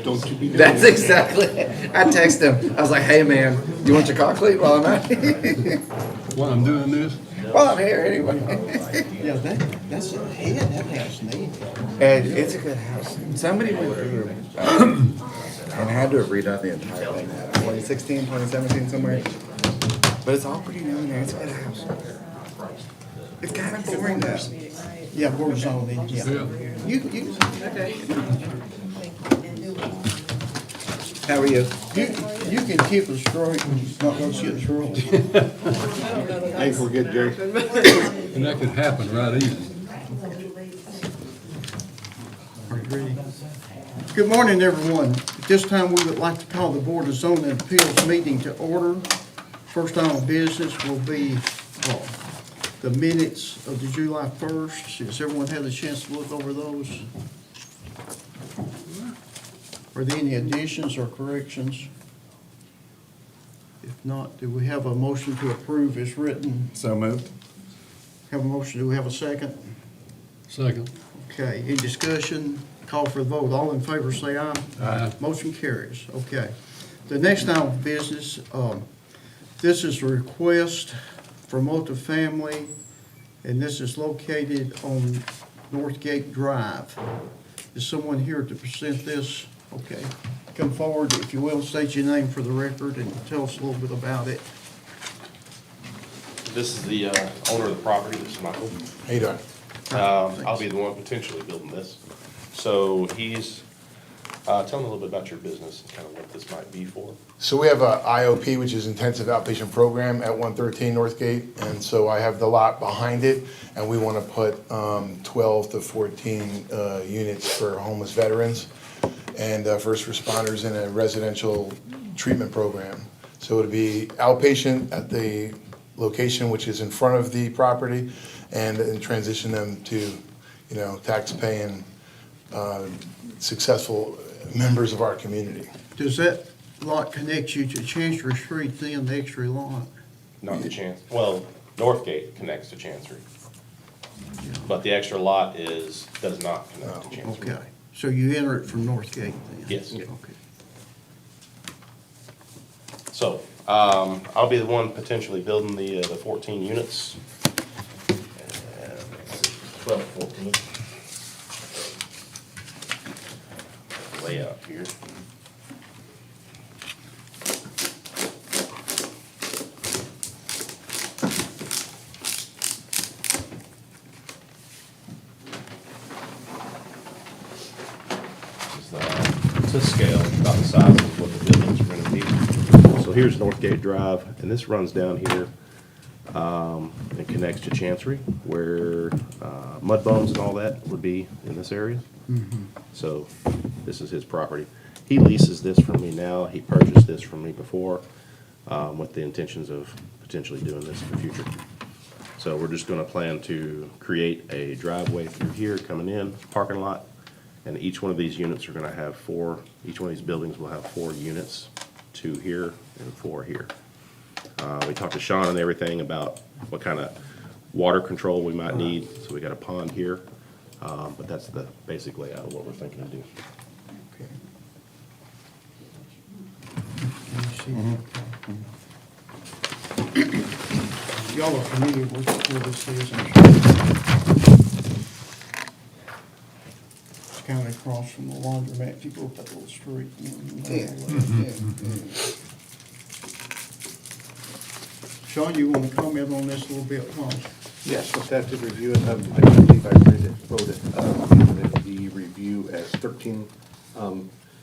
Don't you be doing That's that. exactly. I texted him. I was like, "Hey man, you want your cockle while I'm out here?" While I'm doing this, Well, I'm here anyway. Yeah, that's a head, that house needs. And it's a good house. Somebody went through and had to have redone the entire thing. 2016, 2017, somewhere. But it's all pretty new in there. It's a good house. It's kind of boring though. Yeah, we're zoned in, yeah. yeah. You, How are you? you can keep it straight and not go shit wrong. Hey, forget Jerry. And that could happen right easy. Good morning, everyone. At this time, we would like to call the Board of Zoning Appeals meeting to order. First item of business will be the minutes of the July 1st. Has everyone had a chance to look over those? Are there any additions or corrections? If not, do we have a motion to approve as written? So moved. Have a motion, do we have a second? Second. Okay, any discussion? Call for the vote. All in favor say aye. Aye. Motion carries. Okay. The next item of business, this is a request for multifamily, and this is located on Northgate Drive. Is someone here to present this? Okay. Come forward, if you will, state your name for the record and tell us a little bit about it. This is the owner of the property, this is Michael. How you doing? I'll be the one potentially building this. So he's, tell me a little bit about your business and kind of what this might be for. So we have a IOP, which is Intensive Outpatient Program at 113 Northgate, and so I have the lot behind it, and we want to put 12 to 14 units for homeless veterans and first responders in a residential treatment program. So it'll be outpatient at the location which is in front of the property, and transition them to, tax-paying, successful members of our community. Does that lot connect you to Chancery Street, then the extra lot? Not the well, Northgate connects to Chancery. But the extra lot does not connect to Chancery. Okay, so you enter it from Northgate then? Yes. Okay. So, I'll be the one potentially building the 14 units. And let's see, 12, 14. Layout here. To scale, about the size of what the buildings are going to be. So here's Northgate Drive, and this runs down here and connects to Chancery, where mud bones and all that would be in this area. So this is his property. He leases this from me now. He purchased this from me before with the intentions of potentially doing this in the future. So we're just going to plan to create a driveway through here coming in, parking lot. And each one of these units are gonna have each one of these buildings will have 4 units, 2 here and 4 here. We talked to Sean and everything about what kind of water control we might need, so we got a pond here. But that's the basic layout of what we're thinking to do. Y'all are familiar with where this is, I'm sure. It's kind of across from the laundromat, if you go up that little street. Sean, you want to comment on this a little bit, Paul? Yes, we'll have to review it. I believe I wrote it, the review as 13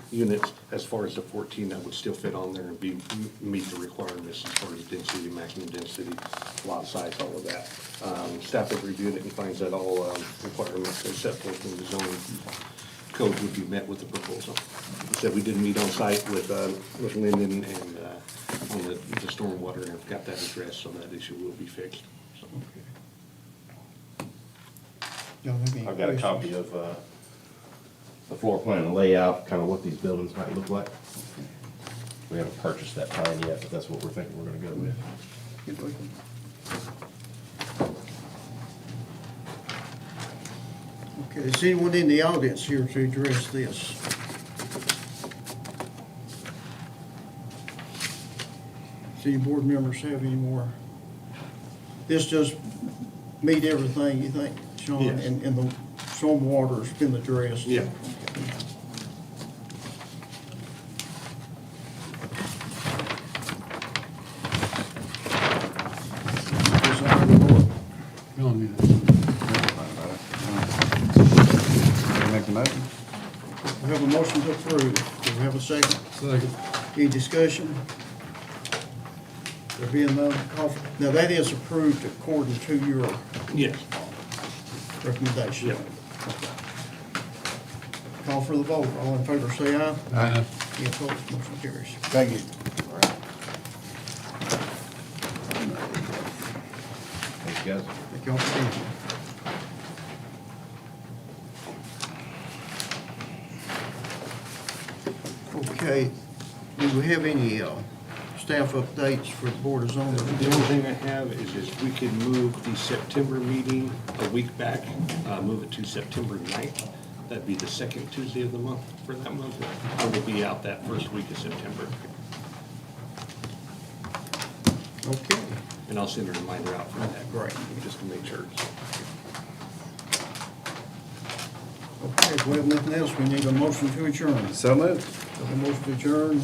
units, as far as the 14 that would still fit on there and meet the requirements as far as density, maximum density, lot size, all of that. Staff has reviewed it and finds that all requirements are set forth in the zoning code would be met with the proposal. Said we did meet on site with Lyndon and on the stormwater, and have got that addressed, so that issue will be fixed. So. Y'all have any I've got a questions? copy of the floor plan and layout, kind of what these buildings might look like. We haven't purchased that plan yet, but that's what we're thinking we're gonna go with. Good looking. Okay, is anyone in the audience here to address this? City board members have any more? This does meet everything, you think, Sean? Yes. And the stormwater's been addressed? Yeah. Design report. You don't need it. Make the motion? We have a motion to approve. Do we have a second? Second. Any discussion? There being none, call for, now that is approved according to your Yes. recommendation. Yep. Call for the vote. All in favor, say aye. Aye. Any opposed, motion carries. Thank you. Thanks, guys. Thank y'all for being here. Okay, do we have any staff updates for the Board of Zoning? The only thing I have is just we could move the September meeting a week back, move it to September 9th. That'd be the second Tuesday of the month for that month. I will be out that first week of September. Okay, And I'll send a reminder out for that. Great. Just to make sure. okay, if we have nothing else, we need a motion to adjourn. So moved. Have a motion to adjourn,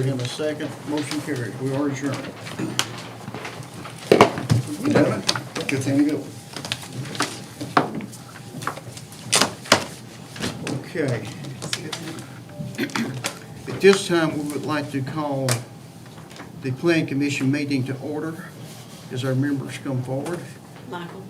and a second, motion carries. We are adjourned. Gentlemen, good thing to go. Okay. At this time, we would like to call the Plan Commission meeting to order as our members come forward. Michael?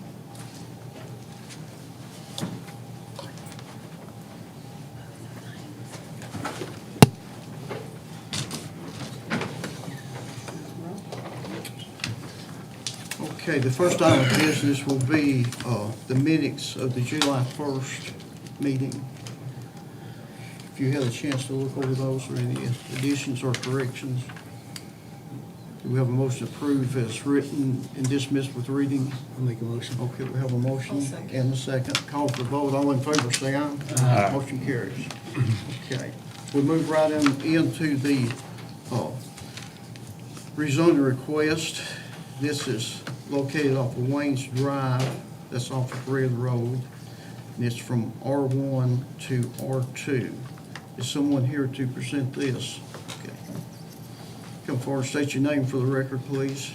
Okay, the first item of business will be the minutes of the July 1st meeting. If you had a chance to look over those or any additions or corrections. Do we have a motion to approve as written and dismissed with reading? I'll make a motion. Okay, we have a motion I'll second. and a second. Call for the vote. All in favor, say aye. Aye. Motion carries. Okay, we move right into the rezoning request. This is located off of Wayne's Drive. That's off of Red Road. And it's from R1 to R2. Is someone here to present this? Okay. Come forward, state your name for the record, please.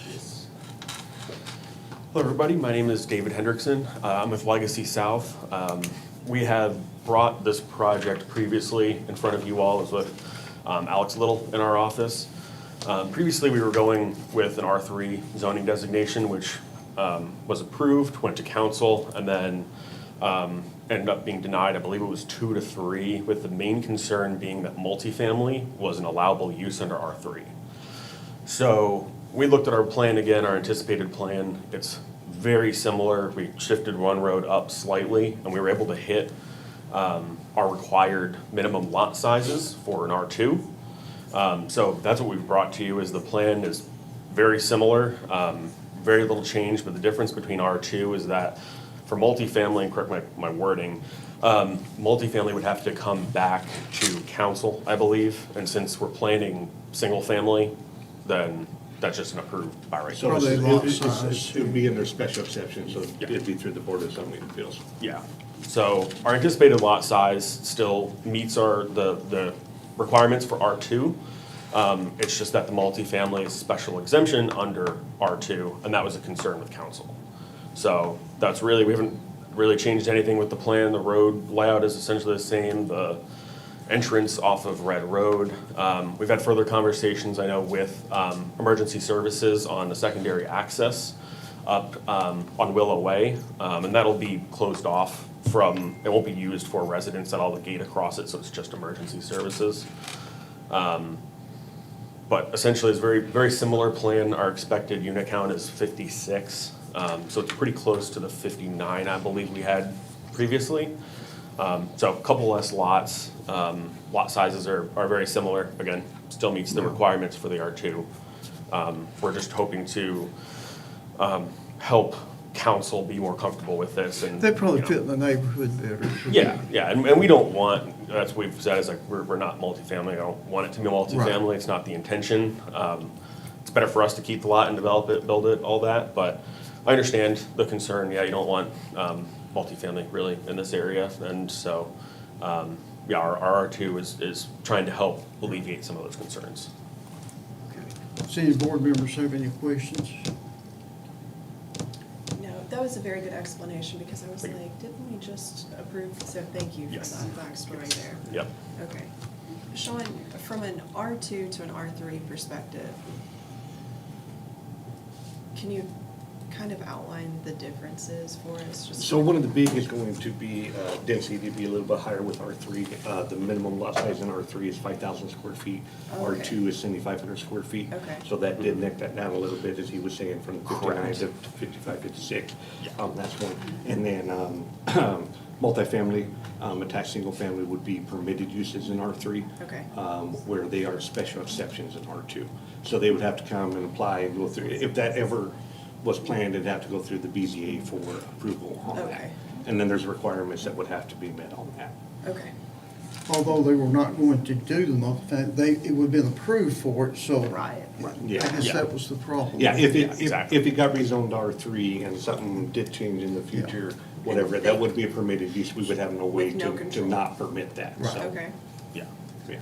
Hello, everybody. My name is David Hendrickson. I'm with Legacy South. We have brought this project previously in front of you all. It was with Alex Little in our office. Previously, we were going with an R3 zoning designation, which was approved, went to council, and then ended up being denied. I believe it was 2 to 3, with the main concern being that multifamily was an allowable use under R3. So we looked at our plan again, our anticipated plan. It's very similar. We shifted one road up slightly, and we were able to hit our required minimum lot sizes for an R2. So that's what we've brought to you. Is the plan is very similar, very little change, but the difference between R2 is that for multifamily, and correct my wording, multifamily would have to come back to council, I believe, and since we're planning single family, then that's just an approved by right. So Probably lot size. it would be in their special exception, so it'd be through the Board of Zoning Appeals. Yeah, so our anticipated lot size still meets the requirements for R2. It's just that the multifamily is special exemption under R2, and that was a concern with council. So that's really, we haven't really changed anything with the plan. The road layout is essentially the same. The entrance off of Red Road. We've had further conversations, I know, with emergency services on the secondary access up on Willow Way, and that'll be closed off from, it won't be used for residents that'll have a gate across it, so it's just emergency services. But essentially, it's very, very similar plan. Our expected unit count is 56, so it's pretty close to the 59 I believe we had previously. So a couple less lots. Lot sizes are very similar. Again, still meets the requirements for the R2. We're just hoping to help council be more comfortable with this. And They probably you know, fit in the neighborhood better. yeah, and we don't want, that's what we've said, is like, we're not multifamily, I don't want it to be multifamily, it's not the intention. it's better for us to keep the lot and develop it, build it, all that, but I understand the concern, yeah, you don't want, multifamily really in this area, and so, yeah, our R2 is trying to help alleviate some of those concerns. Does any board members have any questions? No, that was a very good explanation, because I was like, didn't we just approve? So thank you for Yes. that backstory there. Yep. Okay. Sean, from an R2 to an R3 perspective, can you kind of outline the differences for us? Just So one of the big is going to be density to be a little bit higher with R3. The minimum lot size in R3 is 5,000 square feet. Oh, okay. R2 is 7,500 square feet. Okay. So that did neck that down a little bit, as he was saying, from 59 to 55, 56. That's one. And then multifamily, attached single family would be permitted uses in R3. Okay. Where they are special exceptions in R2. So they would have to come and apply and go through, if that ever was planned, it'd have to go through the BZA for approval on that. Okay. And then there's requirements that would have to be met on that. Okay. Although they were not going to do the multifamily, it would have been approved for it, so. Right. I Yeah. guess that was the problem. Yeah, if Yeah, it, exactly. if it got rezoned to R3 and something did change in the future, whatever, that would be a permitted use, we would have no way With no to control. not permit that, so. Okay. Yeah. Yeah.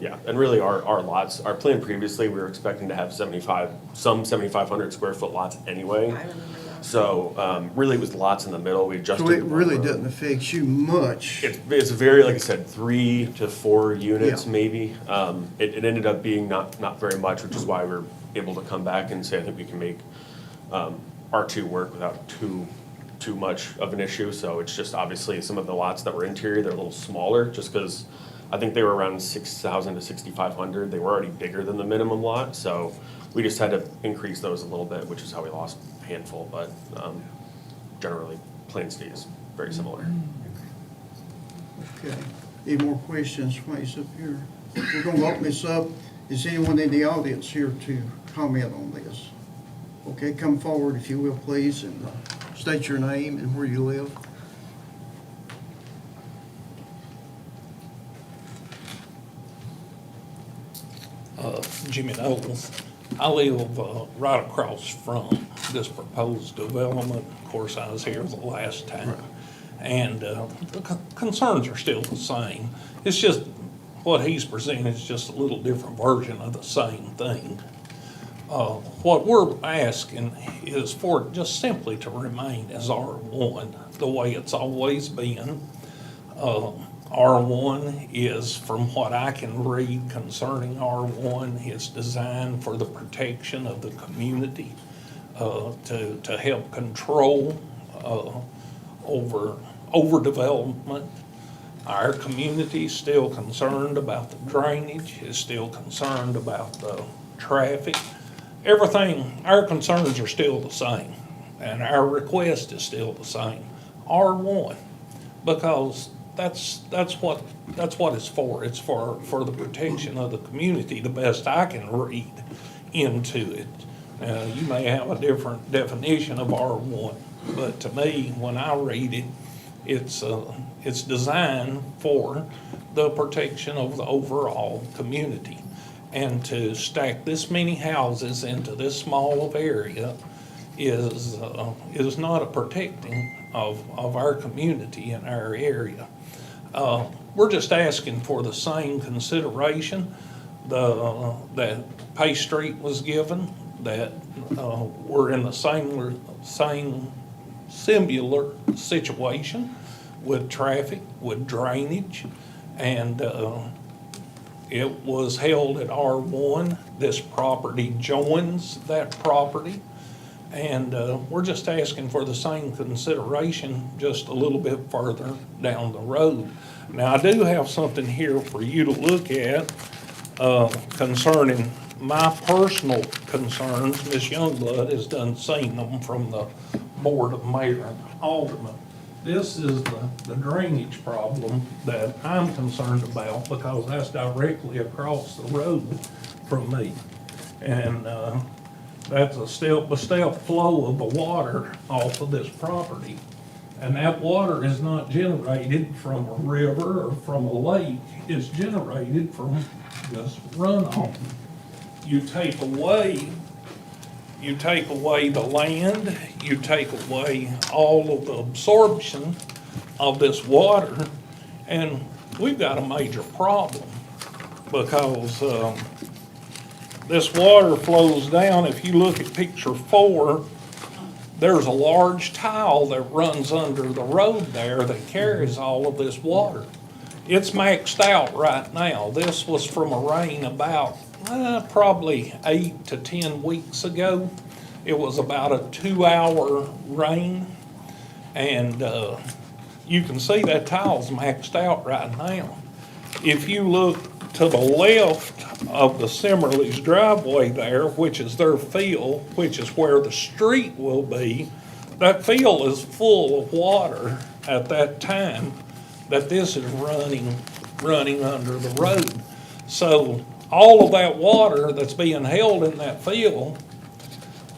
Yeah, and really our lots, our plan previously, we were expecting to have 7,500 square foot lots anyway. I remember that. So, really it was lots in the middle, we adjusted. So it the really road. doesn't affect you much. It's very, like I said, 3 to 4 units Yeah. maybe. It ended up being not very much, which is why we're able to come back and say, I think we can make, R2 work without too much of an issue. So it's just obviously some of the lots that were interior, they're a little smaller, just because I think they were around 6,000 to 6,500. They were already bigger than the minimum lot, so we just had to increase those a little bit, which is how we lost a handful, but generally, plan stays very similar. Okay. Any more questions, please, up here? We're gonna open this up. Is anyone in the audience here to comment on this? Okay, come forward if you will, please, and state your name and where you live. Jimmy Knowles. I live right across from this proposed development. Of course, I was here the last time. And the concerns are still the same. It's just what he's presenting is just a little different version of the same thing. What we're asking is for it just simply to remain as R1, the way it's always been. R1 is, from what I can read concerning R1, it's designed for the protection of the community, to help control over overdevelopment. Our community is still concerned about the drainage, is still concerned about the traffic. Everything, our concerns are still the same, and our request is still the same, R1, because that's what it's for. It's for the protection of the community, the best I can read into it. You may have a different definition of R1, but to me, when I read it, it's designed for the protection of the overall community. And to stack this many houses into this small of area is not a protecting of our community and our area. We're just asking for the same consideration that Pay Street was given, that we're in the same similar situation with traffic, with drainage, and it was held at R1. This property joins that property. And we're just asking for the same consideration just a little bit further down the road. Now, I do have something here for you to look at concerning my personal concerns. Ms. Youngblood has done seen them from the Board of Mayor and Aldermen. This is the drainage problem that I'm concerned about, because that's directly across the road from me. And that's a step-by-step flow of the water off of this property. And that water is not generated from a river or from a lake. It's generated from just runoff. you take away the land, you take away all of the absorption of this water, and we've got a major problem because this water flows down. If you look at picture 4, there's a large tile that runs under the road there that carries all of this water. It's maxed out right now. This was from a rain about probably 8 to 10 weeks ago. It was about a 2-hour rain, and you can see that tile's maxed out right now. If you look to the left of the Simmerly's driveway there, which is their field, which is where the street will be, that field is full of water at that time that this is running under the road. So all of that water that's being held in that field,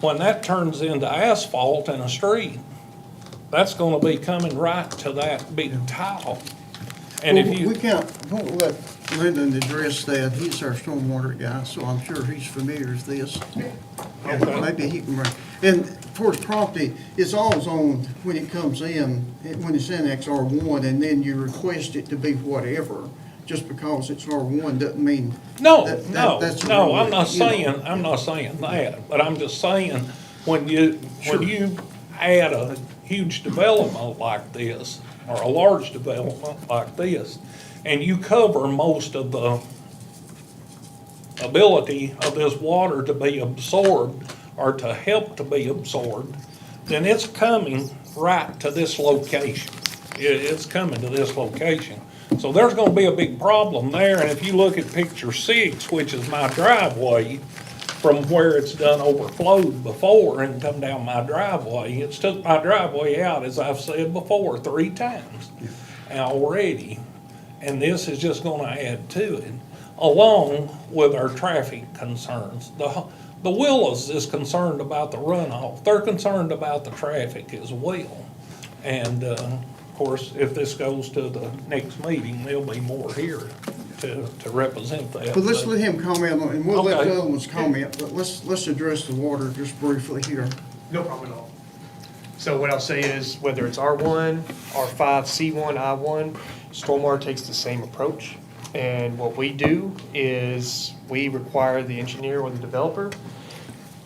when that turns into asphalt and a street, that's gonna be coming right to that big tile. And if Well, we you, can't, won't let Lyndon address that. He's our stormwater guy, so I'm sure he's familiar with this. Maybe he can, and for his property, it's all zoned when it comes in, when it's in XR1, and then you request it to be whatever. Just because it's R1 doesn't mean. no, that- no, that's no, really, I'm not you know. saying, I'm not saying that, but I'm just saying, when you add a huge development like this, or a large development like this, and you cover most of the ability of this water to be absorbed or to help to be absorbed, then it's coming right to this location. It's coming to this location. So there's gonna be a big problem there, and if you look at picture 6, which is my driveway, from where it's done overflowed before and come down my driveway, it's took my driveway out, as I've said before, 3 times already. And this is just gonna add to it, along with our traffic concerns. The Willows is concerned about the runoff. They're concerned about the traffic as well. And, of course, if this goes to the next meeting, there'll be more here to represent that. But let's let him comment, and we'll let Okay. the other ones comment, but let's address the water just briefly here. No problem at all. So what I'll say is, whether it's R1, R5, C1, I1, stormwater takes the same approach. And what we do is we require the engineer or the developer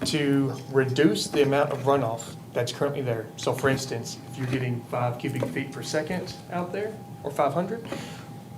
to reduce the amount of runoff that's currently there. So for instance, if you're getting 5 cubic feet per second out there, or 500,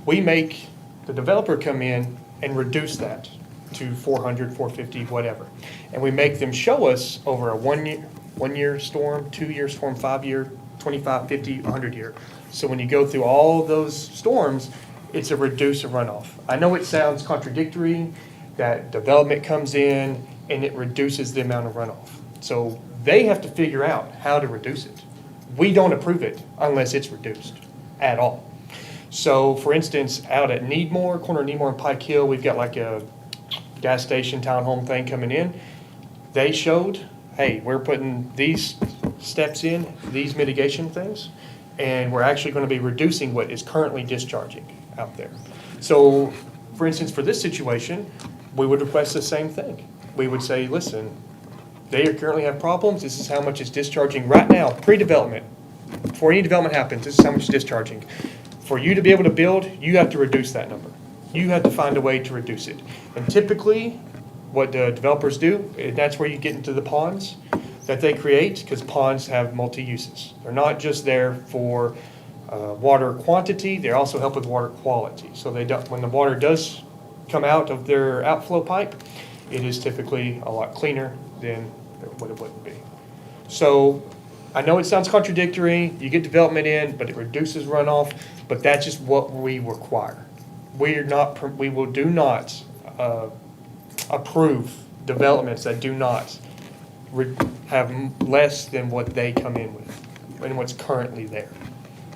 we make the developer come in and reduce that to 400, 450, whatever. And we make them show us over a 1-year storm, 2-year storm, 5-year, 25, 50, 100-year. So when you go through all of those storms, it's a reduce of runoff. I know it sounds contradictory that development comes in and it reduces the amount of runoff. So they have to figure out how to reduce it. We don't approve it unless it's reduced at all. So for instance, out at Needmore, corner of Needmore and Pike Hill, we've got like a gas station townhome thing coming in. They showed, hey, we're putting these steps in, these mitigation things, and we're actually going to be reducing what is currently discharging out there. So for instance, for this situation, we would request the same thing. We would say, listen, they currently have problems. This is how much is discharging right now, pre-development. Before any development happens, this is how much is discharging. For you to be able to build, you have to reduce that number. You have to find a way to reduce it. And typically, what the developers do, and that's where you get into the ponds that they create, because ponds have multi-uses. They're not just there for water quantity, they also help with water quality. So they don't, when the water does come out of their outflow pipe, it is typically a lot cleaner than what it would be. So I know it sounds contradictory, you get development in, but it reduces runoff, but that's just what we require. We will do not approve developments that do not have less than what they come in with, and what's currently there.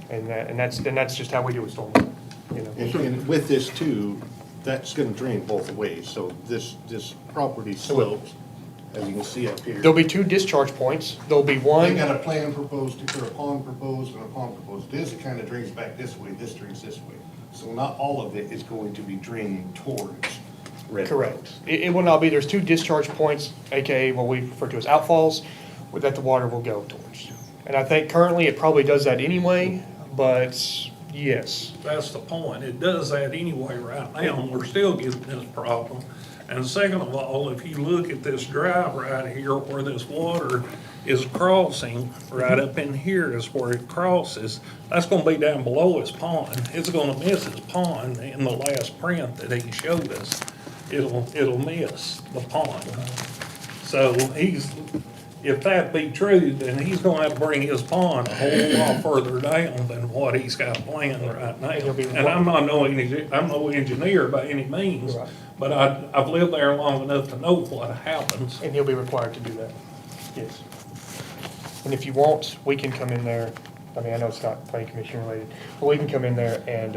And that's just how we do it, stormwater, you know. And with this too, that's gonna drain both ways, so this property slopes, as you can see up here. There'll be 2 discharge points. There'll be They one, got a plan proposed, or a pond proposed, and a pond proposed. This kind of drains back this way, this drains this way. So not all of it is going to be draining towards red. Correct. It will not be, there's two discharge points, AKA what we refer to as outfalls, that the water will go towards. And I think currently it probably does that anyway, but yes. That's the point. It does that anyway right now, and we're still getting this problem. And second of all, if you look at this drive right here where this water is crossing, right up in here is where it crosses, that's gonna be down below his pond. It's gonna miss his pond in the last print that he showed us. It'll miss the pond. So if that be true, then he's gonna have to bring his pond a whole lot further down than what he's got planned right now. And I'm no engineer by any means, Right. but I've lived there long enough to know what happens. And he'll be required to do that, yes. And if you want, we can come in there, I mean, I know it's not planning commission related, but we can come in there and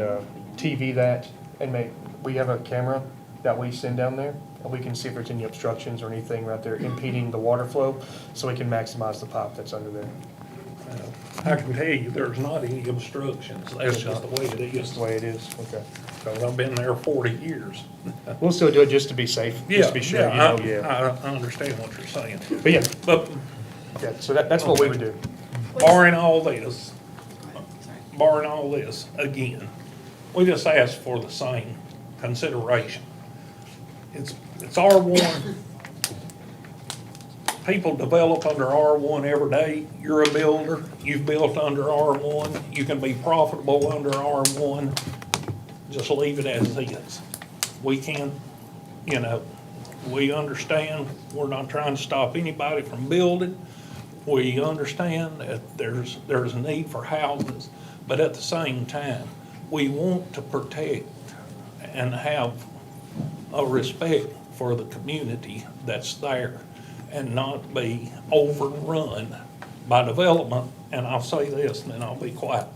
TV that and we have a camera that we send down there, and we can see if there's any obstructions or anything right there impeding the water flow, so we can maximize the pipe that's under there. I can tell you, there's not any obstructions. That's just the way it Just is. the way it is, okay. Because I've been there 40 years. We'll still do it just to be safe, just to be sure, you know, yeah. I understand what you're saying. But yeah, But yeah, so that's what we would do. barring all this, again, we just ask for the same consideration. It's R1. People develop under R1 every day. You're a builder, you've built under R1, you can be profitable under R1. Just leave it as is. We can't, we understand, we're not trying to stop anybody from building. We understand that there's a need for houses, but at the same time, we want to protect and have a respect for the community that's there and not be overrun by development. And I'll say this and then I'll be quiet.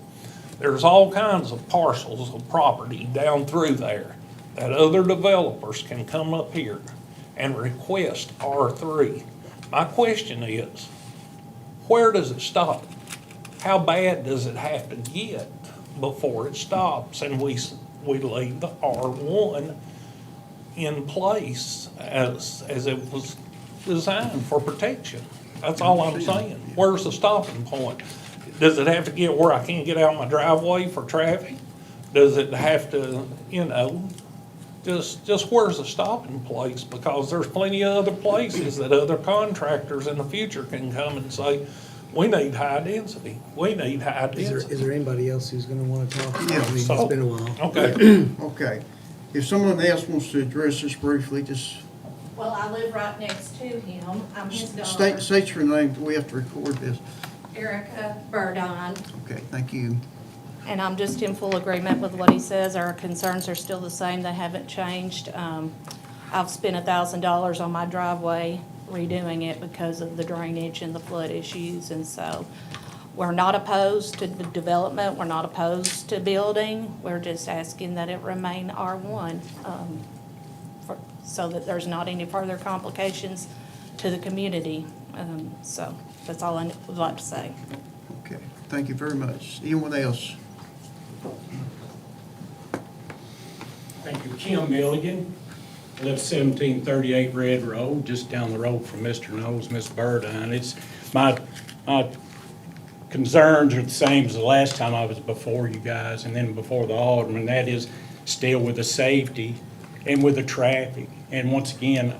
There's all kinds of parcels of property down through there that other developers can come up here and request R3. My question is, where does it stop? How bad does it have to get before it stops and we leave the R1 in place as it was designed for protection? That's all I'm saying. Where's the stopping point? Does it have to get where I can't get out my driveway for traffic? Does it have to, just where's the stopping place? Because there's plenty of other places that other contractors in the future can come and say, we need high density, we need high density. Is there anybody else who's gonna wanna talk? I mean, Yeah. it's been a while. Okay. Okay. If someone else wants to address this briefly, just Well, I live right next to him. I'm his state, daughter, state your name. We have to record this. Erica Burdine, Okay, thank you. and I'm just in full agreement with what he says. Our concerns are still the same. They haven't changed. I've spent $1,000 on my driveway redoing it because of the drainage and the flood issues, and so we're not opposed to the development. We're not opposed to building. We're just asking that it remain R1, so that there's not any further complications to the community. So that's all I would like to say. Okay, thank you very much. Anyone else? Thank you. Kim Milligan, I live 1738 Red Road, just down the road from Mr. Knowles, Miss Burdine. It's my concerns are the same as the last time I was before you guys and then before the alderman. That is still with the safety and with the traffic. And once again,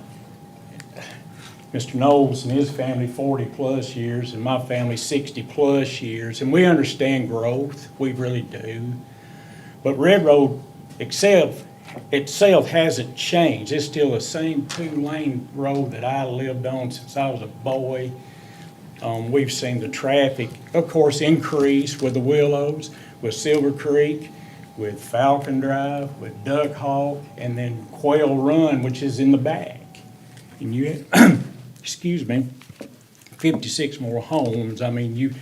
Mr. Knowles and his family 40-plus years, and my family 60-plus years, and we understand growth, we really do. But Red Road itself hasn't changed. It's still the same two-lane road that I lived on since I was a boy. We've seen the traffic, of course, increase with the Willows, with Silver Creek, with Falcon Drive, with Duck Hawk, and then Quail Run, which is in the back. And you, excuse me, 56 more homes. I mean,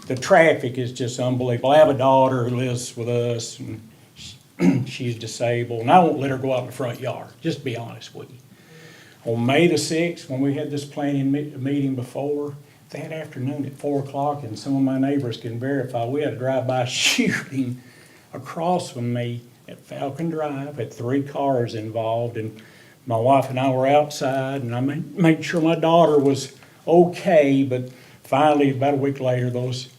the traffic is just unbelievable. I have a daughter who lives with us, and she's disabled, and I won't let her go out in the front yard, just to be honest with you. On May the 6th, when we had this planning meeting before, that afternoon at 4 o'clock, and some of my neighbors can verify, we had a drive-by shooting across from me at Falcon Drive, had 3 cars involved, and My wife and I were outside, and I made sure my daughter was okay, but finally, about a week later, those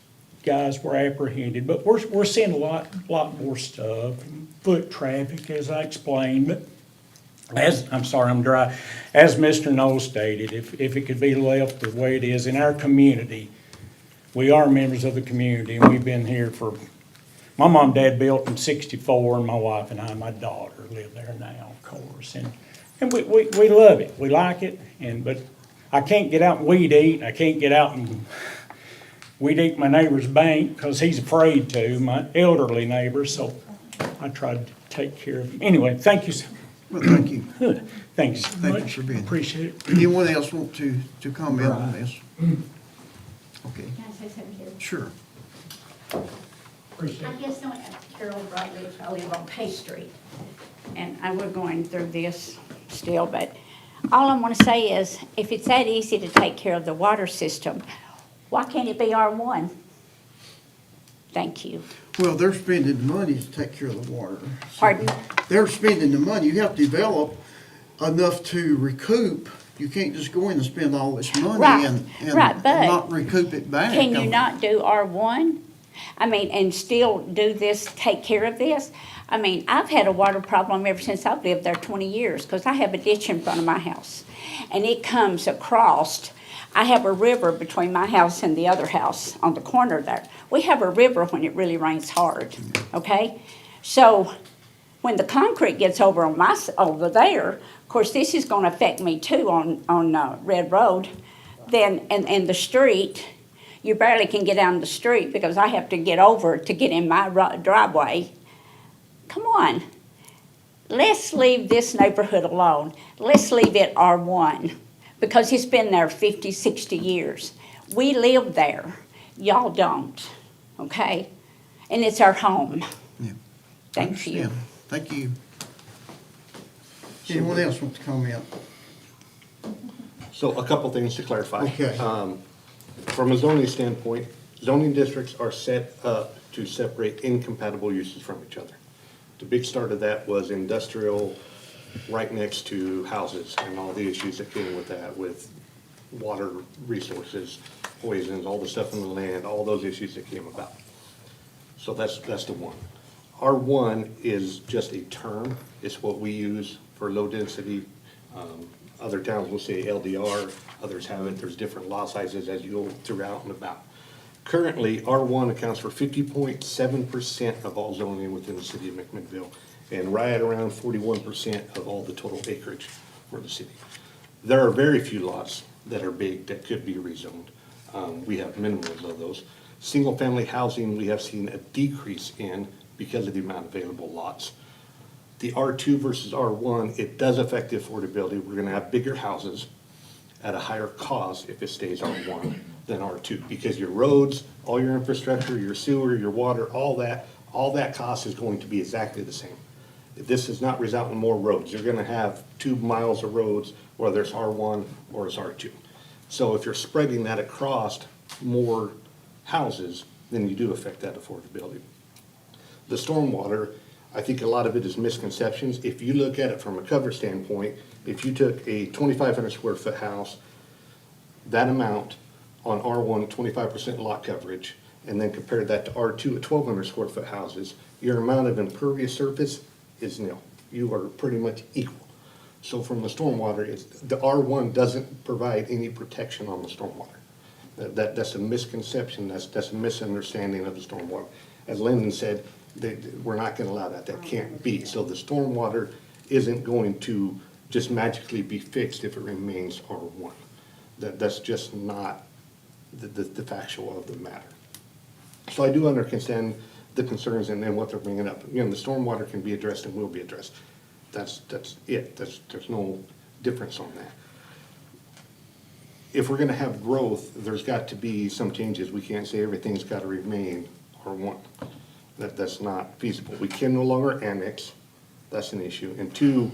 guys were apprehended. But we're seeing a lot more stuff, foot traffic, as I explained, but I'm sorry, I'm dry. As Mr. Knoll stated, if it could be left the way it is in our community, we are members of the community, and we've been here my mom and dad built in '64, and my wife and I, my daughter, live there now, of course. And we love it, we like it, but I can't get out and weed eat. I can't get out and weed eat my neighbor's bank because he's afraid to, my elderly neighbor, so I tried to take care of him. Anyway, thank you. Well, thank you. Thanks so Thank you much. for being here. Appreciate it. Anyone else want to comment on this? Okay, Can I say something here? sure. I guess no, Carol Broadridge, I live on K Street, and we're going through this still, but all I want to say is, if it's that easy to take care of the water system, why can't it be R1? Thank you. Well, they're spending the money to take care of the water. So Pardon? They're spending the money. You have to develop enough to recoup. You can't just go in and spend all this money Right, and right, but not recoup it back. Can you not do R1? I mean, and still do this, take care of this? I mean, I've had a water problem ever since I've lived there 20 years, because I have a ditch in front of my house. And it comes across, I have a river between my house and the other house on the corner there. We have a river when it really rains hard, okay? So when the concrete gets over on over there, of course, this is gonna affect me too on Red Road. Then, and the street, you barely can get down the street because I have to get over to get in my driveway. Come on. Let's leave this neighborhood alone. Let's leave it R1 because it's been there 50, 60 years. We live there. Y'all don't, okay? And it's our home. Yeah. Thank you. Understand. Thank you. Anyone else want to comment? So a couple things to clarify. Okay. From a zoning standpoint, zoning districts are set up to separate incompatible uses from each other. The big start of that was industrial right next to houses and all the issues that came with that, with water resources, poisons, all the stuff in the land, all those issues that came about. So that's the one. R1 is just a term. It's what we use for low density. Other towns will say LDR, others have it. There's different lot sizes as you go throughout and about. Currently, R1 accounts for 50.7% of all zoning within the city of McMinnville, and right around 41% of all the total acreage for the city. There are very few lots that are big that could be rezoned. We have minimums of those. Single-family housing, we have seen a decrease in because of the amount of available lots. The R2 versus R1, it does affect the affordability. We're gonna have bigger houses at a higher cost if it stays R1 than R2, because your roads, all your infrastructure, your sewer, your water, all that cost is going to be exactly the same. This does not result in more roads. You're gonna have 2 miles of roads, whether it's R1 or it's R2. So if you're spreading that across more houses, then you do affect that affordability. The stormwater, I think a lot of it is misconceptions. If you look at it from a cover standpoint, if you took a 2,500 square foot house, that amount on R1, 25% lot coverage, and then compared that to R2 at 1,200 square foot houses, your amount of impervious surface is nil. You are pretty much equal. So from the stormwater, the R1 doesn't provide any protection on the stormwater. That's a misconception, that's a misunderstanding of the stormwater. As Lyndon said, we're not gonna allow that, that can't be. So the stormwater isn't going to just magically be fixed if it remains R1. That's just not the factual of the matter. So I do understand the concerns and what they're bringing up. Again, the stormwater can be addressed and will be addressed. That's it, there's no difference on that. If we're gonna have growth, there's got to be some changes. We can't say everything's gotta remain R1. That's not feasible. We can no longer annex, that's an issue. And two,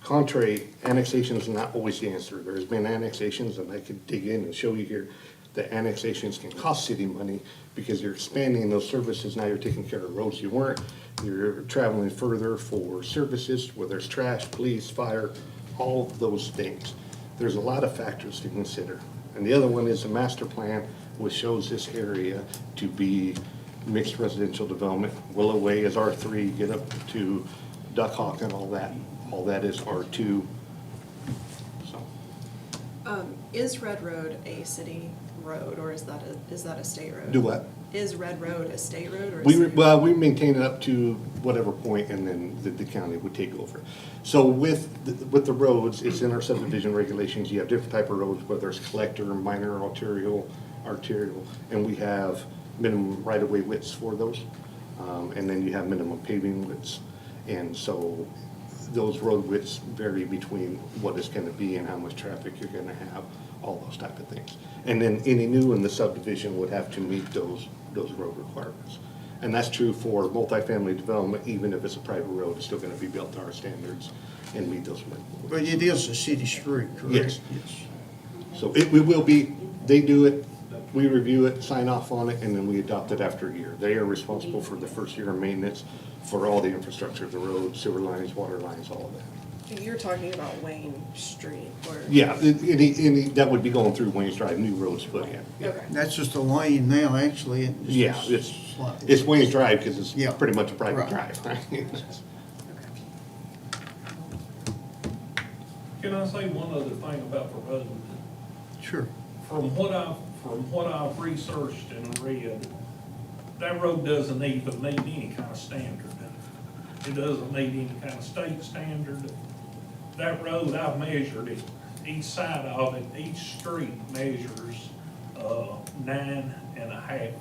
contrary, annexation is not always the answer. There's been annexations, and I could dig in and show you here, that annexations can cost city money because you're expanding those services. Now you're taking care of roads you weren't. You're traveling further for services, whether it's trash, police, fire, all those things. There's a lot of factors to consider. And the other one is the master plan, which shows this area to be mixed residential development. Willow Way is R3, get up to Duck Hawk and all that is R2. So, Is Red Road a city road, or is that a state road? do what? Is Red Road a state road or a We, city road? well, we maintain it up to whatever point, and then the county would take over. So with the roads, it's in our subdivision regulations, you have different type of roads, whether it's collector, minor, arterial, and we have minimum right-of-way widths for those. And then you have minimum paving widths. And so those road widths vary between what it's gonna be and how much traffic you're gonna have, all those type of things. And then any new in the subdivision would have to meet those road requirements. And that's true for multifamily development, even if it's a private road, it's still gonna be built to our standards and meet those. But it is a city street, correct? Yes. So we will be, they do it, we review it, sign off on it, and then we adopt it after a year. They are responsible for the first year of maintenance for all the infrastructure, the roads, sewer lines, water lines, all of that. You're talking about Wayne Street, or? Yeah, any, that would be going through Wayne's Drive, new roads put in. Okay. That's just a lane now, actually. Yeah, it's Wayne's Drive because it's Yeah. pretty much a private Right. drive. Can I say one other thing about the road? Sure. From what I've researched and read, that road doesn't even meet any kind of standard. It doesn't meet any kind of state standard. That road, I've measured it, each side of it, each street measures 9.5.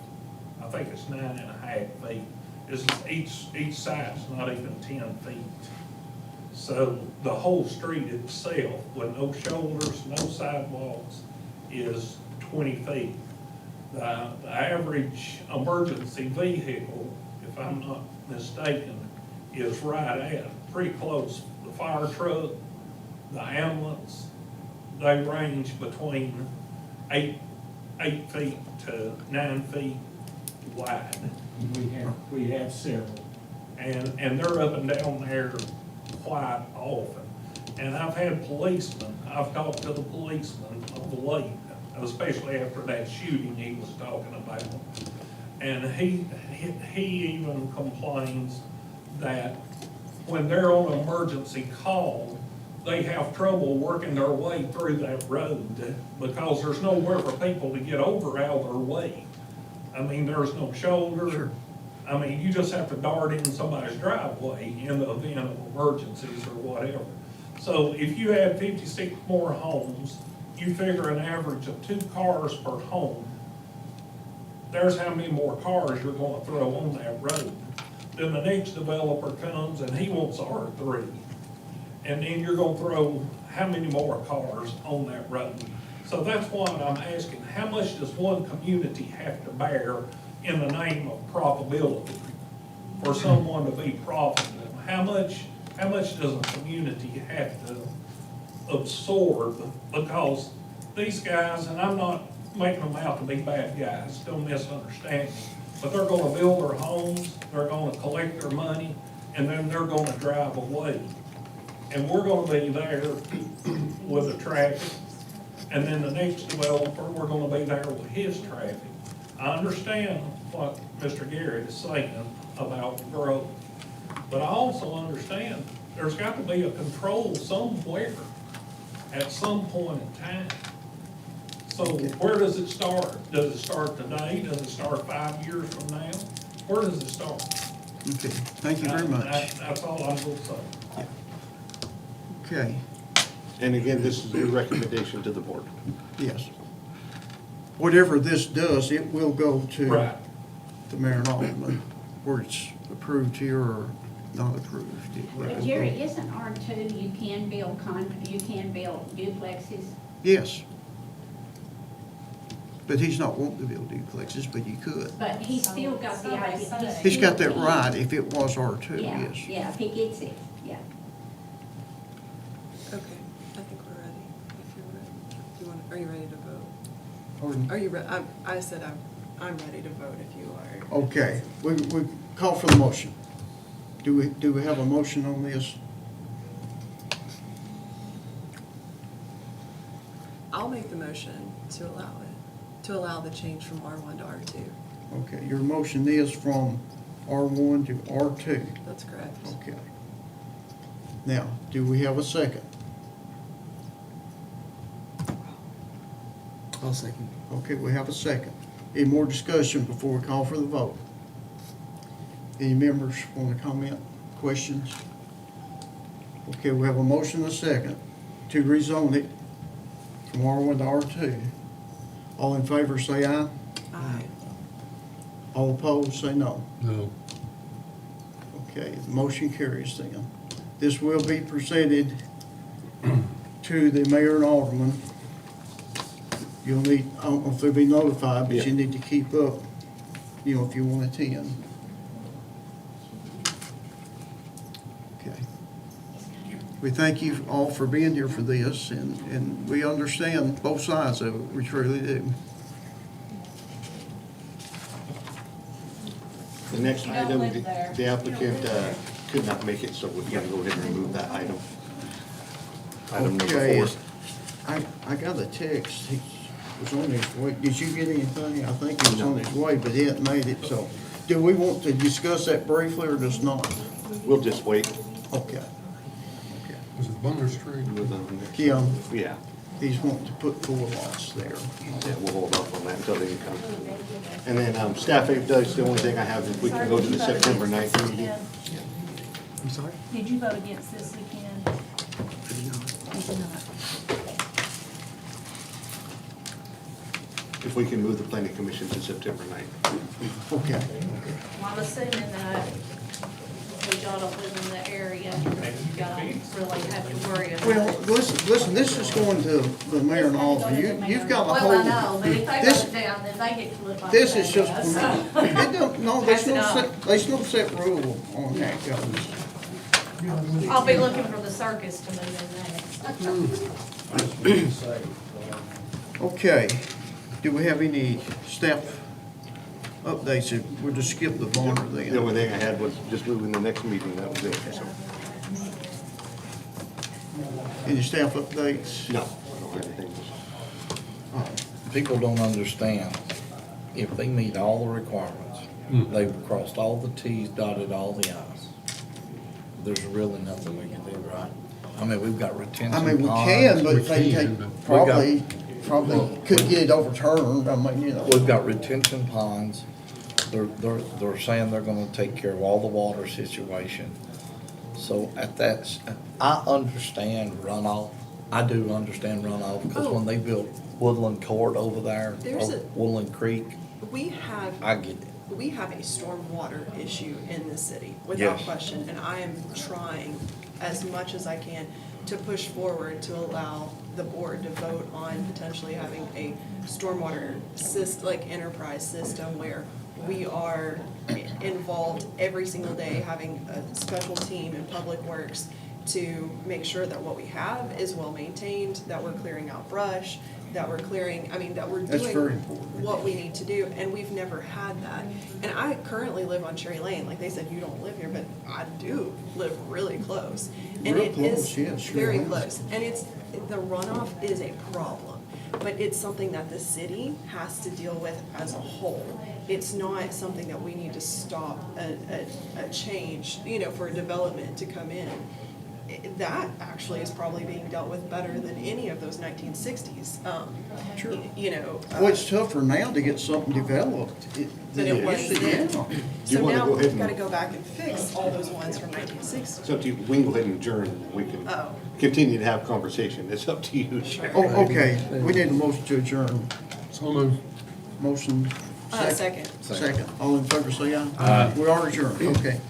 I think it's 9.5 feet. This is each side's not even 10 feet. So the whole street itself, with no shoulders, no sidewalks, is 20 feet. The average emergency vehicle, if I'm not mistaken, is right at, pretty close. The fire truck, the ambulance, they range between 8 feet to 9 feet wide. We have several. And they're up and down there quite often. And I've had policemen, I've talked to the policeman of late, especially after that shooting he was talking about. And he even complains that when they're on an emergency call, they have trouble working their way through that road because there's nowhere for people to get over out of their way. I mean, there's no shoulder. Sure. I mean, you just have to dart in somebody's driveway in the event of emergencies or whatever. So if you have 56 more homes, you figure an average of 2 cars per home. There's how many more cars you're gonna throw on that road. Then the next developer comes and he wants R3. And then you're gonna throw how many more cars on that road? So that's why I'm asking, how much does one community have to bear in the name of profitability? For someone to be profitable, how much does a community have to absorb? Because these guys, and I'm not making them out to be bad guys, don't misunderstand me, but they're gonna build their homes, they're gonna collect their money, and then they're gonna drive away. And we're gonna be there with the traffic, and then the next developer, we're gonna be there with his traffic. I understand what Mr. Garrett is saying about growth, but I also understand there's got to be a control somewhere at some point in time. So where does it start? Does it start today? Does it start 5 years from now? Where does it start? Okay, thank you very much. That's all I will say. Okay, And again, this is your recommendation to the board. yes. Whatever this does, it will go to Right. the mayor and alderman, where it's approved here or not approved. It will But go- Jerry, isn't R2, you can build duplexes? Yes. But he's not wanting to build duplexes, but you could. But he's still got the idea. He's got that still right if it was R2, Yeah, yes. yeah, if he gets it, yeah. Okay, I think we're ready. If you're ready, are you ready to vote? Pardon? Are you I said I'm ready to vote if you are. Okay, we call for the motion. Do we have a motion on this? I'll make the motion to allow the change from R1 to R2. Okay, your motion is from R1 to R2. That's correct. Okay. Now, do we have a second? I'll second. Okay, we have a second. Any more discussion before we call for the vote? Any members want to comment, questions? Okay, we have a motion and a second to rezone it from R1 to R2. All in favor say aye. Aye. All opposed say no. No. Okay, the motion carries then. This will be presented to the mayor and alderman. You'll need, I don't know if they'll be notified, but you Yeah. need to keep up, you know, if you want to attend. Okay. We thank you all for being here for this, and we understand both sides of it, we truly do. The next You don't item, live there. the applicant could not make it, so we're gonna go ahead and remove that item. Item number Okay, 4. I got a text, he was on his way, did you get anything? I think he was on his way, but he hadn't made it, so. Do we want to discuss that briefly or just not? We'll just wait. Okay. Was it Bunner Street? Kim, Yeah, he's wanting to put 4 lots there. yeah, we'll hold off on that until they can come. And then, staff aid, Doug's the only thing I have, is we can go to the September 9th meeting. I'm sorry? Did you vote against this again? Did not. If we can move the planning commission to September 9th. Okay. Well, I'm assuming that we y'all don't live in the area, you don't really have to worry about it. Well, listen, this is going to the mayor and alderman. You've got a whole. Well, I know, but if they this- vote it down, then they get to live by This the is just, does, so. it don't, no, Pass it on. there's no set rule on that, guys. I'll be looking for the circus to move in next. Okay, do we have any staff updates? We'll just skip the Bonner The then. only thing I had was just moving the next meeting, that was it, so. Any staff updates? No, I don't have anything. People don't understand, if they meet all the requirements, they've crossed all the Ts, dotted all the Is, there's really nothing we can do, right? I mean, we've got retention I ponds. mean, we can, but We they can, take, but- probably could get it overturned, I mean, you know. We've got retention ponds, they're saying they're gonna take care of all the water situation. So at that, I understand runoff, I do understand runoff, because when they built Woodland Court over there, There's or a- Woodland Creek, We have. I get it. We have a stormwater issue in this city, without Yes. question, and I am trying as much as I can to push forward to allow the board to vote on potentially having a stormwater like enterprise system where we are involved every single day, having a special team in Public Works to make sure that what we have is well maintained, that we're clearing out brush, that we're clearing, I mean, that we're That's doing very important. what we need to do, and we've never had that. And I currently live on Cherry Lane, like they said, you don't live here, but I do live really close. And Real it close, is yes, Cherry very Lane. close, and the runoff is a problem. But it's something that the city has to deal with as a whole. It's not something that we need to stop a change, for a development to come in. That actually is probably being dealt with better than any of those 1960s. Sure. Well, Well, it's tougher now to get something developed. than it was then. Do you So wanna now go ahead we've and- gotta go back and fix all those ones from 1960. It's up to you, we can go ahead and adjourn, we can Oh. continue to have conversation, it's up to you. Oh, okay, we need a motion to adjourn. So moved. Motion. Second. Second. All in favor, say aye. We are adjourned, okay.